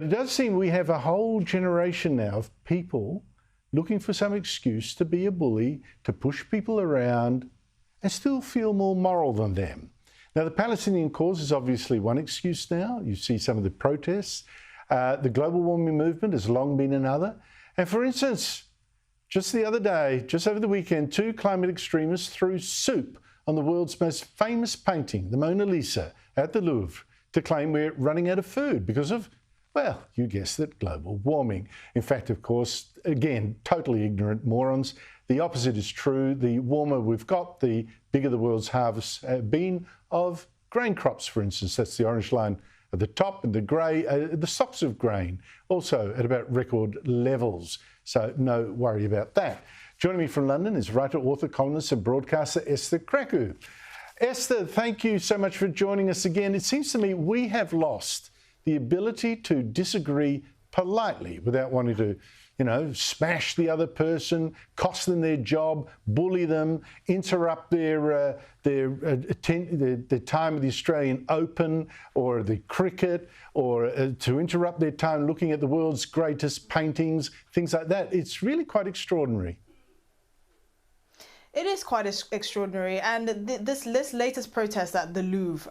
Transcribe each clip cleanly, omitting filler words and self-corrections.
It does seem we have a whole generation now of people looking for some excuse to be a bully, to push people around and still feel more moral than them. Now, the Palestinian cause is obviously one excuse now. You see some of the protests. The global warming movement has long been another. And for instance, just the other day, just over the weekend, 2 climate extremists threw soup on the world's most famous painting, the Mona Lisa, at the Louvre, to claim we're running out of food because of, well, you guessed it, global warming. In fact, of course, again, totally ignorant morons. The opposite is true. The warmer we've got, the bigger the world's harvests have been of grain crops, for instance. That's the orange line at the top, and the grey, the stocks of grain, also at about record levels. So no worry about that. Joining me from London is writer, author, columnist and broadcaster Esther Krakue. Esther, thank you so much for joining us again. It seems to me we have lost the ability to disagree politely without wanting to, smash the other person, cost them their job, bully them, interrupt their time of the Australian Open or the cricket, or to interrupt their time looking at the world's greatest paintings, things like that. It's really quite extraordinary. It is quite extraordinary, and this latest protest at the Louvre,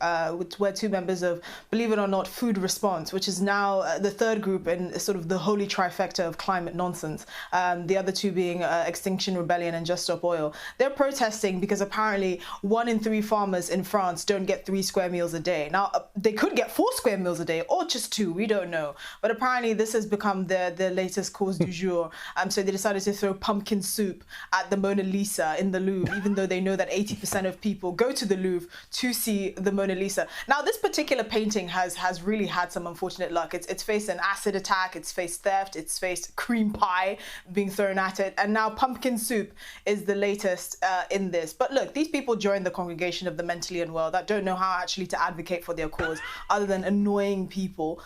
where 2 members of, believe it or not, Food Response, which is now the 3rd group in sort of the holy trifecta of climate nonsense, the other 2 being Extinction, Rebellion and Just Stop Oil. They're protesting because apparently 1 in 3 farmers in France don't get 3 square meals a day. Now, they could get 4 square meals a day or just 2, we don't know. But apparently this has become the latest cause du jour. So they decided to throw pumpkin soup at the Mona Lisa in the Louvre, even though they know that 80% of people go to the Louvre to see the Mona Lisa. Now, this particular painting has really had some unfortunate luck. It's faced an acid attack, it's faced theft, it's faced cream pie being thrown at it, and now pumpkin soup is the latest in this. But look, these people join the congregation of the mentally unwell that don't know how actually to advocate for their cause other than annoying people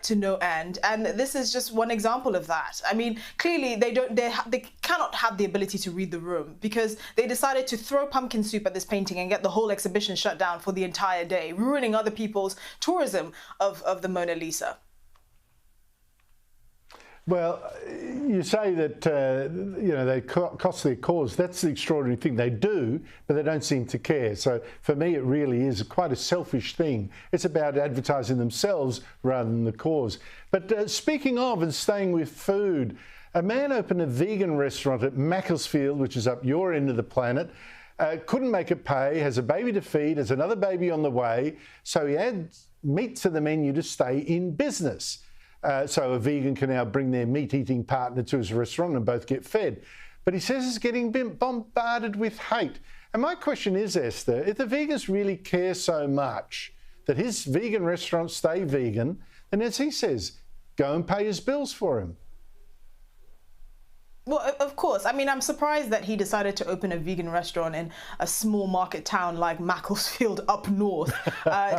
to no end. And this is just one example of that. I mean, clearly they cannot have the ability to read the room, because they decided to throw pumpkin soup at this painting and get the whole exhibition shut down for the entire day, ruining other people's tourism of the Mona Lisa. Well, you say that, they cost their cause. That's the extraordinary thing. They do, but they don't seem to care. So for me, it really is quite a selfish thing. It's about advertising themselves rather than the cause. But speaking of and staying with food, a man opened a vegan restaurant at Macclesfield, which is up your end of the planet, couldn't make it pay, has a baby to feed, has another baby on the way, so he adds meat to the menu to stay in business. So a vegan can now bring their meat-eating partner to his restaurant and both get fed. But he says he's getting bombarded with hate. And my question is, Esther, if the vegans really care so much that his vegan restaurants stay vegan, then as he says, go and pay his bills for him. Well, of course. I mean, I'm surprised that he decided to open a vegan restaurant in a small market town like Macclesfield up north.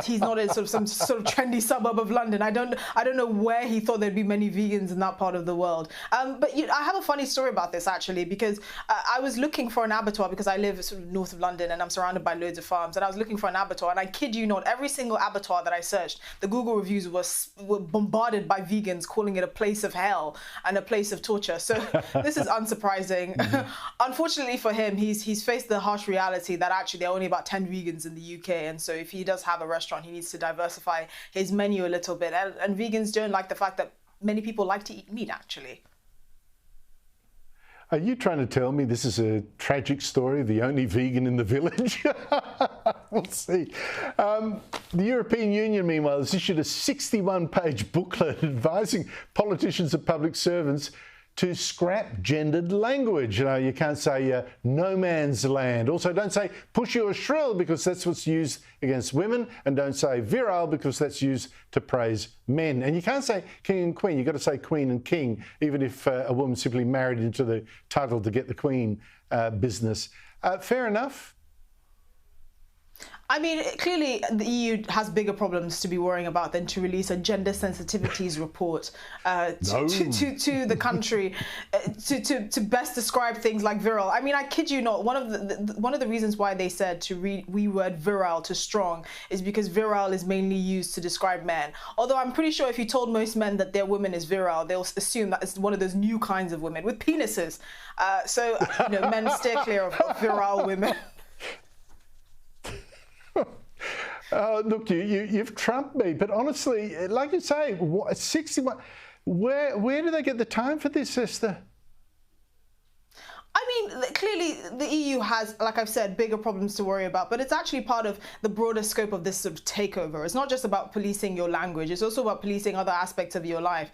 He's not in some sort of trendy suburb of London. I don't know where he thought there'd be many vegans in that part of the world. But I have a funny story about this, actually, because I was looking for an abattoir, because I live sort of north of London and I'm surrounded by loads of farms, and I was looking for an abattoir, and I kid you not, every single abattoir that I searched, the Google reviews were bombarded by vegans calling it a place of hell and a place of torture. So this is unsurprising. Unfortunately for him, he's faced the harsh reality that actually there are only about 10 vegans in the UK, and so if he does have a restaurant, he needs to diversify his menu a little bit. And vegans don't like the fact that many people like to eat meat, actually. Are you trying to tell me this is a tragic story, the only vegan in the village? We'll see. The European Union, meanwhile, has issued a 61-page booklet advising politicians and public servants to scrap gendered language. You can't say no man's land. Also, don't say pushy or shrill, because that's what's used against women, and don't say virile, because that's used to praise men. And you can't say king and queen. You've got to say queen and king, even if a woman simply married into the title to get the queen business. Fair enough? I mean, clearly the EU has bigger problems to be worrying about than to release a gender sensitivities report to the country to best describe things like virile. I mean, I kid you not. One of the reasons why they said to reword virile to strong is because virile is mainly used to describe men. Although I'm pretty sure if you told most men that their woman is virile, they'll assume that it's one of those new kinds of women with penises. So men steer clear of virile women. Look, you've trumped me, but honestly, like you say, 61. Where do they get the time for this, Esther? I mean, clearly the EU has, like I've said, bigger problems to worry about, but it's actually part of the broader scope of this sort of takeover. It's not just about policing your language, it's also about policing other aspects of your life.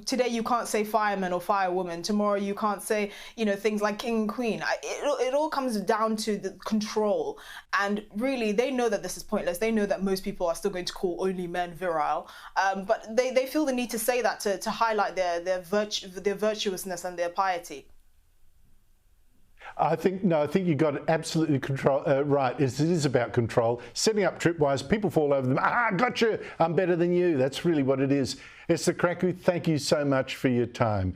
Today you can't say fireman or firewoman, tomorrow you can't say, things like king and queen. It all comes down to the control. And really, they know that this is pointless. They know that most people are still going to call only men virile, but they feel the need to say that to highlight their virtuousness and their piety. I think you got it absolutely right. It is about control. Setting up tripwires, people fall over them. Gotcha, I'm better than you. That's really what it is. Esther Krakue, thank you so much for your time.